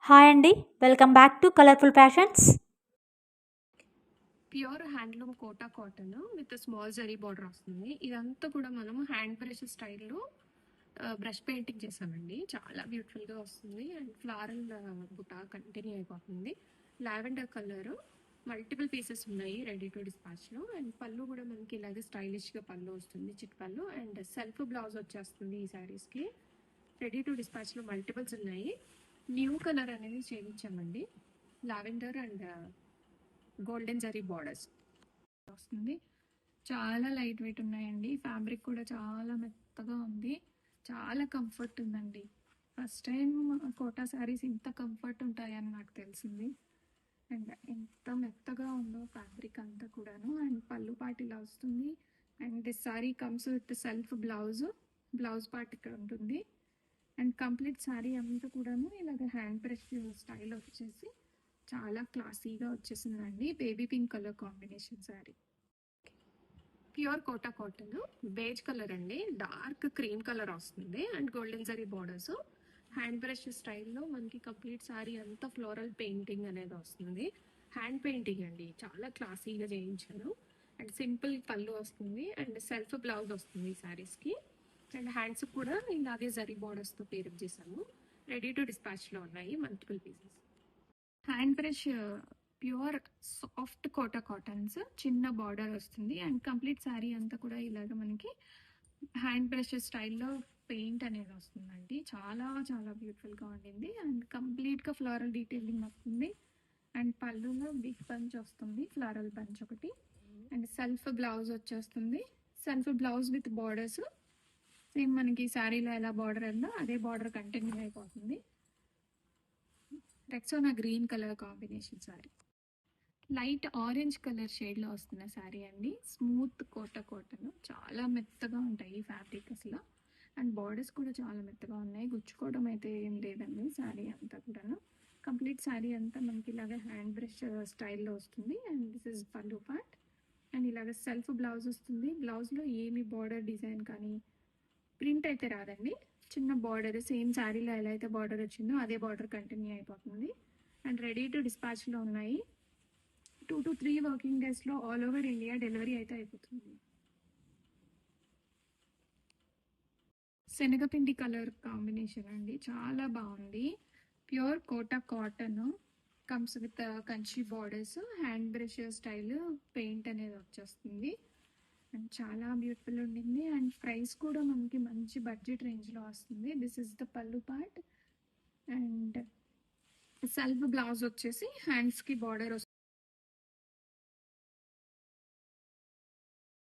Hi అండి. Welcome back to colourful fashions. Pure handloom Kota cotton with small zari border వస్తుంది. ఇదంతా కూడా మనం హ్యాండ్ బ్రష్ స్టైల్లో బ్రష్ పెయింటింగ్ చేసామండి. చాలా బ్యూటిఫుల్గా వస్తుంది అండ్ ఫ్లారల్ బుటా కంటిన్యూ అయిపోతుంది. లావెండర్ కలర్ మల్టిపుల్ పీసెస్ ఉన్నాయి రెడీ టు డిస్పాచ్లో. అండ్ పళ్ళు కూడా మనకి ఇలాగే స్టైలిష్గా పళ్ళు వస్తుంది, చిట్ పళ్ళు. అండ్ సెల్ఫ్ బ్లౌజ్ వచ్చేస్తుంది ఈ శారీస్కి. రెడీ టు డిస్పాచ్లో మల్టిపుల్స్ ఉన్నాయి. న్యూ కలర్ అనేది చేయించామండి, lavender and golden zari borders వస్తుంది. చాలా లైట్ వెయిట్ ఉన్నాయండి. ఫ్యాబ్రిక్ కూడా చాలా మెత్తగా ఉంది, చాలా కంఫర్ట్ ఉందండి. ఫస్ట్ టైం కోటా శారీస్ ఇంత కంఫర్ట్ ఉంటాయని నాకు తెలిసింది. అండ్ ఎంత మెత్తగా ఉందో ఫ్యాబ్రిక్ అంతా కూడాను. అండ్ పళ్ళు పార్ట్ ఇలా వస్తుంది. And this sari comes with self blouse part ఇక్కడ ఉంటుంది. అండ్ కంప్లీట్ శారీ అంతా కూడాను ఇలాగ హ్యాండ్ బ్రష్ స్టైల్ వచ్చేసి చాలా క్లాసీగా వచ్చేసిందండి. Baby pink colour combination sari. Pure Kota cotton beige colour అండి, డార్క్ క్రీమ్ కలర్ వస్తుంది. And golden zari borders, hand brush స్టైల్లో మనకి కంప్లీట్ శారీ అంతా ఫ్లోరల్ పెయింటింగ్ అనేది వస్తుంది. హ్యాండ్ పెయింటింగ్ అండి, చాలా క్లాసీగా చేయించారు. అండ్ సింపుల్ పళ్ళు వస్తుంది అండ్ సెల్ఫ్ బ్లౌజ్ వస్తుంది ఈ శారీస్కి. అండ్ హ్యాండ్స్ కూడా ఇలాగే జరీ బార్డర్స్తో పేరప్ చేశాము. రెడీ టు డిస్పాచ్లో ఉన్నాయి multiple pieces. Hand brush pure soft Kota cottons, చిన్న బార్డర్ వస్తుంది. అండ్ కంప్లీట్ శారీ అంతా కూడా ఇలాగ మనకి హ్యాండ్ బ్రష్ స్టైల్లో పెయింట్ అనేది వస్తుందండి. చాలా చాలా బ్యూటిఫుల్గా ఉండింది. అండ్ కంప్లీట్గా ఫ్లోరల్ డీటెయిలింగ్ వస్తుంది. అండ్ పళ్ళులో బిగ్ పంచ్ వస్తుంది, ఫ్లోరల్ పంచ్ ఒకటి. అండ్ సెల్ఫ్ బ్లౌజ్ వచ్చేస్తుంది. Self blouse with borders same మనకి శారీలో ఎలా బార్డర్ ఉందో అదే బార్డర్ కంటిన్యూ అయిపోతుంది. Rexona green colour combination sari. Light orange colour షేడ్లో వస్తున్న శారీ అండి. స్మూత్ కోటా కాటన్, చాలా మెత్తగా ఉంటాయి ఫ్యాబ్రిక్ అసలు. అండ్ బార్డర్స్ కూడా చాలా మెత్తగా ఉన్నాయి, గుచ్చుకోవడం అయితే ఏం లేదండి. శారీ అంతా కూడా కంప్లీట్ శారీ అంతా మనకి ఇలాగ హ్యాండ్ బ్రష్ స్టైల్లో వస్తుంది. అండ్ దిస్ ఇస్ పళ్ళు పార్ట్. అండ్ ఇలాగ సెల్ఫ్ బ్లౌజ్ వస్తుంది. బ్లౌజ్లో ఏమి బార్డర్ డిజైన్ కానీ ప్రింట్ అయితే రాదండి. చిన్న బార్డర్ సేమ్ శారీలో ఎలా అయితే బార్డర్ వచ్చిందో అదే బార్డర్ కంటిన్యూ అయిపోతుంది. అండ్ రెడీ టు డిస్పాచ్లో ఉన్నాయి. 2 to 3 వర్కింగ్ డేస్లో ఆల్ ఓవర్ ఇండియా డెలివరీ అయితే అయిపోతుంది. శనగపిండి కలర్ కాంబినేషన్ అండి, చాలా బాగుంది. Pure Kota cotton, comes with Kanchi borders, hand brush style paint అనేది వచ్చేస్తుంది. అండ్ చాలా బ్యూటిఫుల్ ఉండింది. అండ్ ప్రైస్ కూడా మనకి మంచి బడ్జెట్ రేంజ్లో వస్తుంది. దిస్ ఇస్ ద పళ్ళు పార్ట్. అండ్ సెల్ఫ్ బ్లౌజ్ వచ్చేసి హ్యాండ్స్కి బార్డర్